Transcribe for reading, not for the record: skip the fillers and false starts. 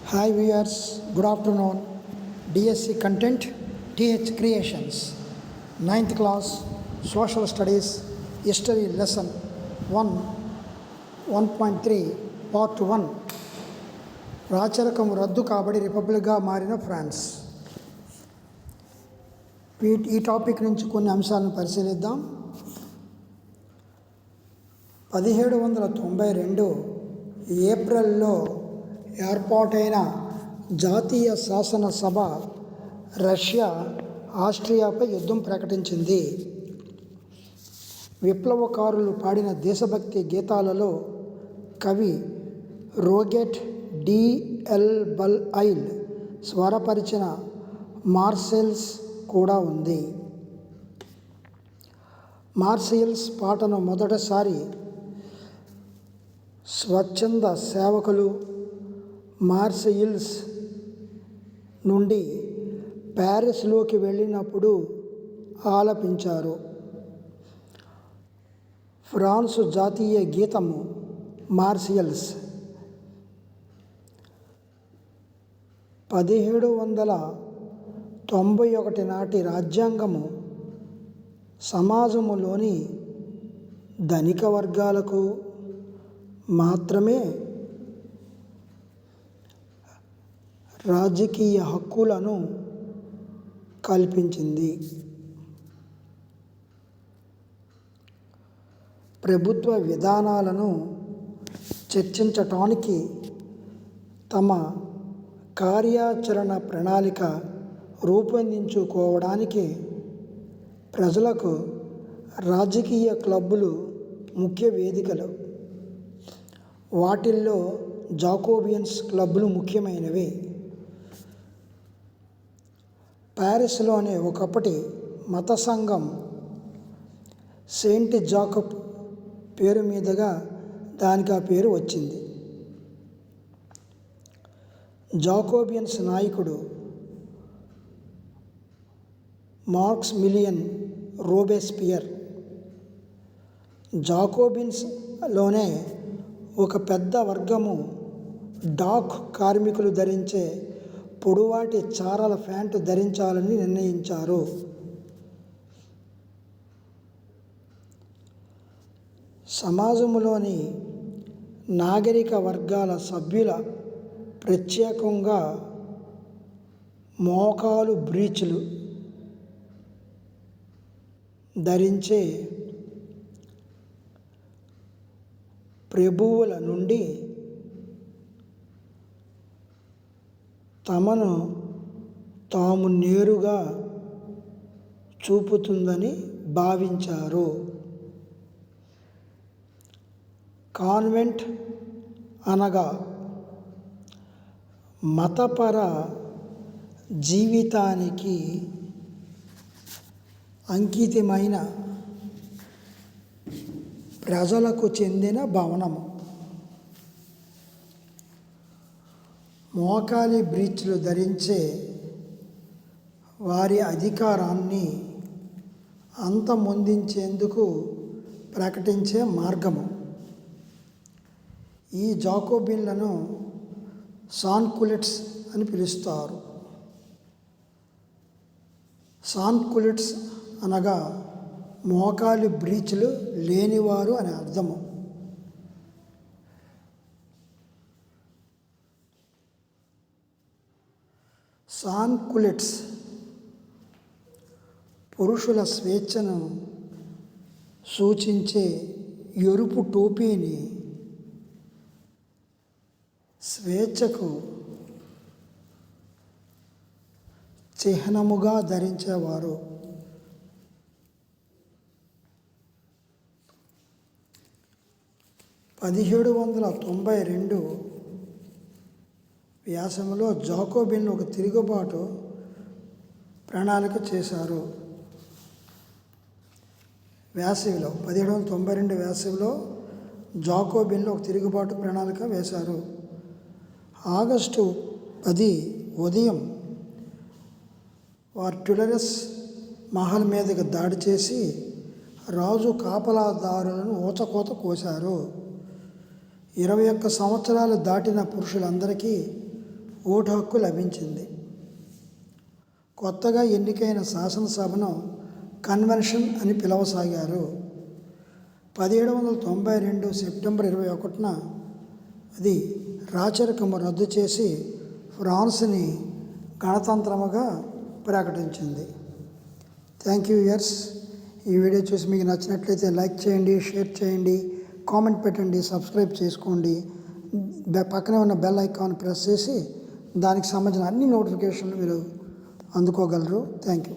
Hi viewers, good afternoon. DSC Content, TH Creations, 9th class, Social Studies, History Lesson 1, 1.3, Part 1. రాచరికం రద్దు కాబడి రిపబ్లిక్గా మారిన France. ఈ topic నుంచి కొన్ని అంశాలను పరిశీలిద్దాం. 1792 ఏప్రిల్లో ఏర్పాటైన జాతీయ శాసనసభ రష్యా ఆస్ట్రియాపై యుద్ధం ప్రకటించింది. విప్లవకారులు పాడిన దేశభక్తి గీతాలలో కవి రోగెట్ డి'ఎల్బల్ఐల్ స్వరపరిచిన మార్షల్స్ కూడా ఉంది. మార్షల్స్ పాటను మొదటిసారి స్వచ్ఛంద సేవకులు మార్షయిల్స్ నుండి ప్యారిస్లోకి వెళ్ళినప్పుడు ఆలపించారు. ఫ్రాన్సు జాతీయ గీతము మార్షియల్స్ 1791 నాటి రాజ్యాంగము సమాజములోని ధనిక వర్గాలకు మాత్రమే రాజకీయ హక్కులను కల్పించింది. ప్రభుత్వ విధానాలను చర్చించటానికి తమ కార్యాచరణ ప్రణాళిక రూపొందించుకోవడానికి ప్రజలకు రాజకీయ క్లబ్బులు ముఖ్య వేదికలు. వాటిల్లో జాకోబియన్స్ క్లబ్బులు ముఖ్యమైనవి. ప్యారిస్లోని ఒకప్పటి మత సంఘం సెయింట్ జాకబ్ పేరు మీదుగా దానికి ఆ పేరు వచ్చింది. జాకోబియన్స్ నాయకుడు మాక్సిమిలియన్ రోబేస్పియర్ జాకోబియన్స్లోనే ఒక పెద్ద వర్గము డాక్ కార్మికులు ధరించే పొడవాటి చారల ప్యాంటు ధరించాలని నిర్ణయించారు. సమాజంలోని నాగరిక వర్గాల సభ్యుల ప్రత్యేకంగా మోకాలు బ్రీచ్లు ధరించే ప్రభువుల నుండి తమను తాము నేరుగా చూపుతుందని భావించారు. కాన్వెంట్ అనగా మతపర జీవితానికి అంకితమైన ప్రజలకు చెందిన భవనము. మోకాలి బ్రీచ్లు ధరించే వారి అధికారాన్ని అంతమొందించేందుకు ప్రకటించే మార్గము. ఈ జాకోబిన్లను సాన్కులెట్స్ అని పిలుస్తారు. సాన్కులెట్స్ అనగా మోకాలి బ్రీచ్లు లేనివారు అని అర్థము. సాన్కులెట్స్ పురుషుల స్వేచ్ఛను సూచించే ఎరుపు టోపీని స్వేచ్ఛకు చిహ్నముగా ధరించేవారు. (1792) వ్యాసంలో జాకోబిన్లు ఒక తిరుగుబాటు ప్రణాళిక చేశారు. 1792 వేసవిలో జాకోబిన్లు ఒక తిరుగుబాటు ప్రణాళిక వేశారు. ఆగస్టు 10 ఉదయం వారు ట్యులరస్ మహల్ మీదకి దాడి చేసి రాజు కాపలాదారులను ఊచకోత కోశారు. 21 సంవత్సరాలు దాటిన పురుషులందరికీ ఓటు హక్కు లభించింది. కొత్తగా ఎన్నికైన శాసనసభను కన్వెన్షన్ అని పిలవసాగారు. 1792 సెప్టెంబర్ 21న అది రాచరికము రద్దు చేసి ఫ్రాన్స్ని గణతంత్రముగా ప్రకటించింది. Thank you years. ఈ వీడియో చూసి మీకు నచ్చినట్లయితే లైక్ చేయండి, షేర్ చేయండి, కామెంట్ పెట్టండి, సబ్స్క్రైబ్ చేసుకోండి. పక్కనే ఉన్న బెల్ ఐకాన్ ప్రెస్ చేసి దానికి సంబంధించిన అన్ని నోటిఫికేషన్లు మీరు అందుకోగలరు. Thank you.